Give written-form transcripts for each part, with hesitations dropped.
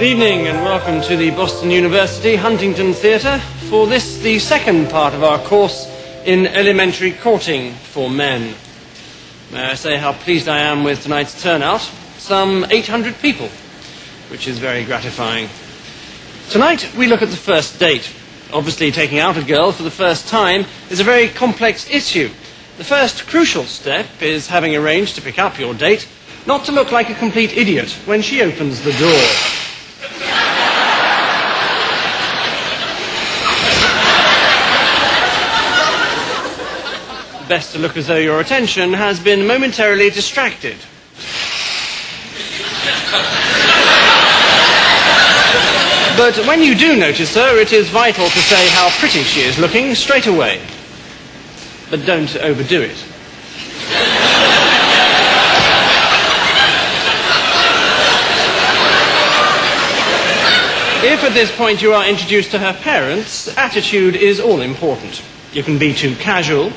evening and welcome to the Boston University Huntington Theatre for this, the second part of our course in elementary courting for men. May I say how pleased I am with tonight's turnout? Some 800 people, which is very gratifying. Tonight we look at the first date. Obviously, taking out a girl for the first time is a very complex issue. The first crucial step is having arranged to pick up your date not to look like a complete idiot when she opens the door. Best to look as though your attention has been momentarily distracted. But when you do notice her, it is vital to say how pretty she is looking straight away. But don't overdo it. If at this point you are introduced to her parents, attitude is all important. You can be too casual.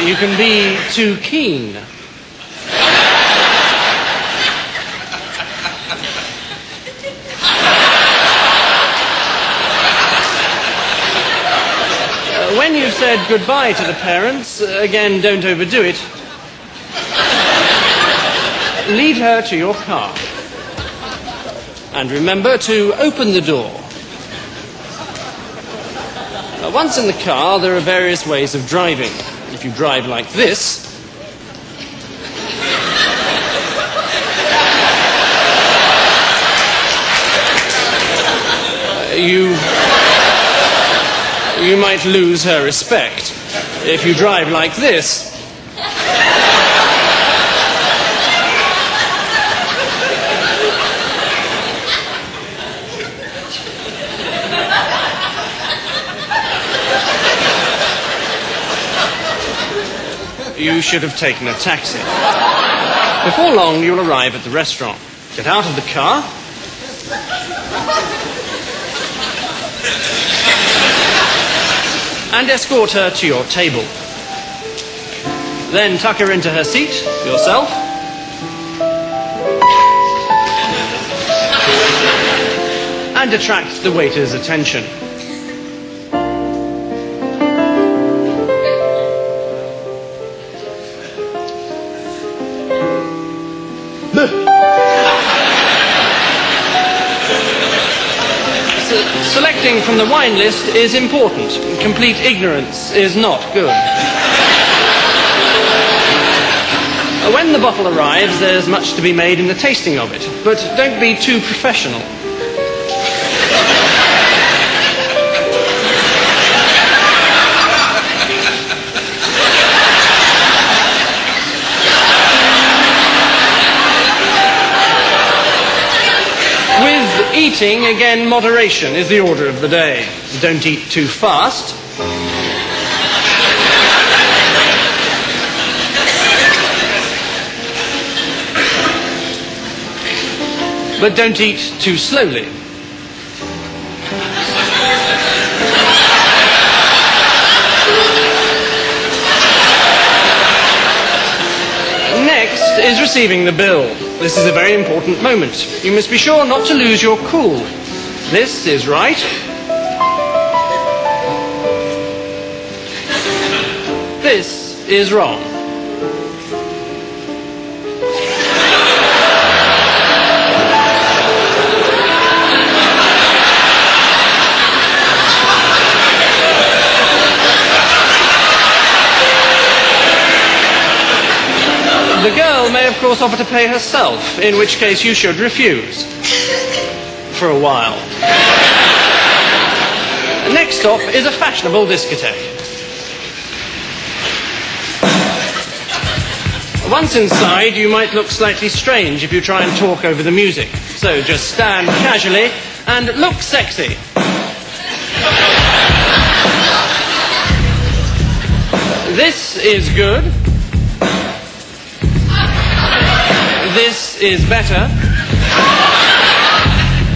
You can be too keen. When you've said goodbye to the parents, again, don't overdo it. Lead her to your car. And remember to open the door. Once in the car, there are various ways of driving. If you drive like this, you might lose her respect. If you drive like this, you should have taken a taxi. Before long, you'll arrive at the restaurant. Get out of the car. And escort her to your table. Then tuck her into her seat, yourself. And attract the waiter's attention. Selecting from the wine list is important. Complete ignorance is not good. When the bottle arrives, there's much to be made in the tasting of it, but don't be too professional. Eating, again, moderation is the order of the day. Don't eat too fast. But don't eat too slowly. Next is receiving the bill. This is a very important moment. You must be sure not to lose your cool. This is right. This is wrong. The girl may, of course, offer to pay herself, in which case you should refuse. For a while. Next stop is a fashionable discotheque. Once inside, you might look slightly strange if you try and talk over the music. So just stand casually and look sexy. This is good. This is better.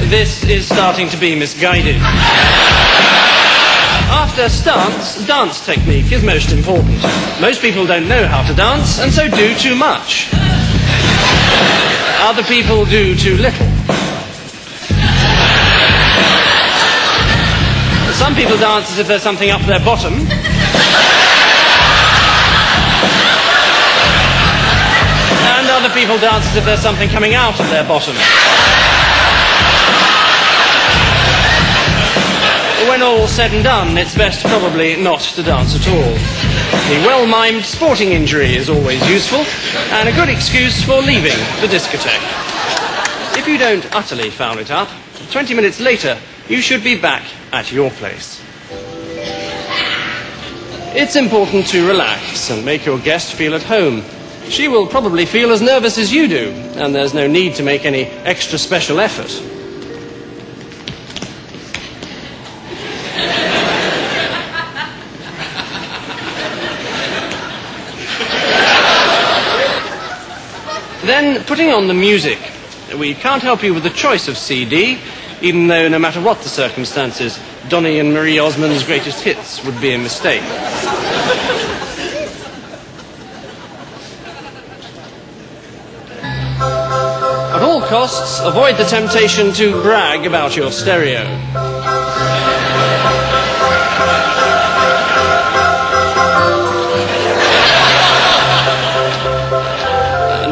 This is starting to be misguided. After stance, dance technique is most important. Most people don't know how to dance, and so do too much. Other people do too little. Some people dance as if there's something up their bottom. And other people dance as if there's something coming out of their bottom. When all's said and done, it's best probably not to dance at all. The well-mimed sporting injury is always useful, and a good excuse for leaving the discotheque. If you don't utterly foul it up, 20 minutes later, you should be back at your place. It's important to relax and make your guest feel at home. She will probably feel as nervous as you do, and there's no need to make any extra special effort. Then, putting on the music. We can't help you with the choice of CD, even though no matter what the circumstances, Donny and Marie Osmond's greatest hits would be a mistake. At all costs, avoid the temptation to brag about your stereo.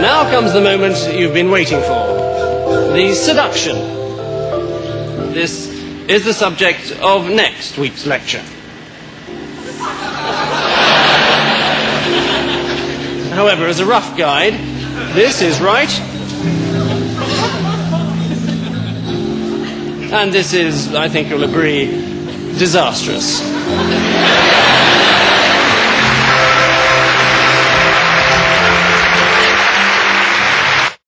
Now comes the moment you've been waiting for. The seduction. This is the subject of next week's lecture. However, as a rough guide, this is right. And this is, I think you'll agree, disastrous.